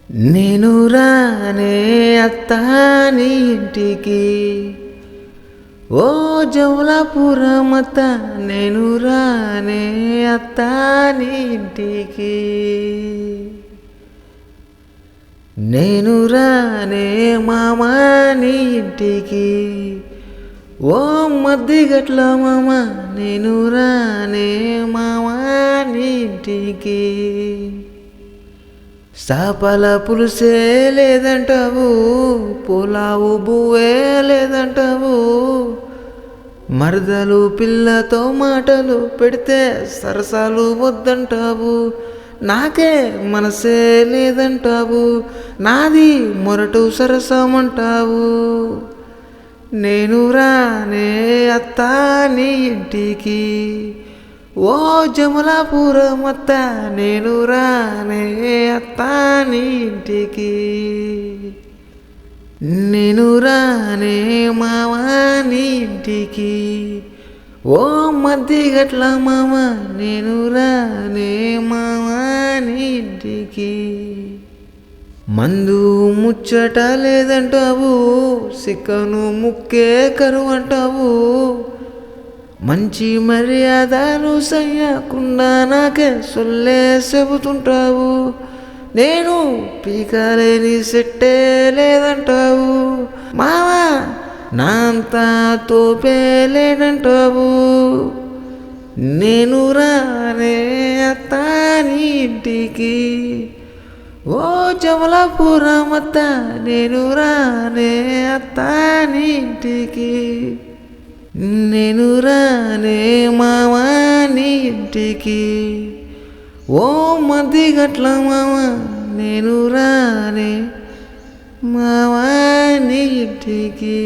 నేను రానే అత్తా నీ ఇంటికి, ఓ జమలాపురమత్త. నేను రానే అత్తా నీ ఇంటికి, నేను రానే మామా నీ ఇంటికి, ఓ మద్దిగట్ల మామ. నేను రానే మామా నీ ఇంటికి, చేపల పులుసే లేదంటావు, పులావు బువ్వే లేదంటావు, మరదలు పిల్లతో మాటలు పెడితే సరసాలు వద్దంటావు, నాకే మనసే లేదంటావు, నాది మొరటు సరసమంటావు. నేను రానే అత్తా నీ ఇంటికి, ఓ జమలాపురమత్త. నేను రానే అత్తా నీ ఇంటికి, నేను రానే మామా నీ ఇంటికి, ఓ మద్దిగట్ల మామ. నేను రానే మామా నీ ఇంటికి, మందు ముచ్చట లేదంటావు, సిక్కను ముక్కే కరువంటావు, మంచి మర్యాదను సయ్యకుండా నాకే సొల్లే చెబుతుంటావు, నేను పీకలేని సెట్టే లేదంటావు, మావా నా అంతా తోపే లేదంటావు. నేను రానే అత్తా నీ ఇంటికి, ఓ జమలాపురమత్త. నేను రానే అత్తా నీ ఇంటికి, నేను రానే మామా నీ ఇంటికి, ఓ మద్దిగట్ల మామ. నేను రానే మామా నీ ఇంటికి.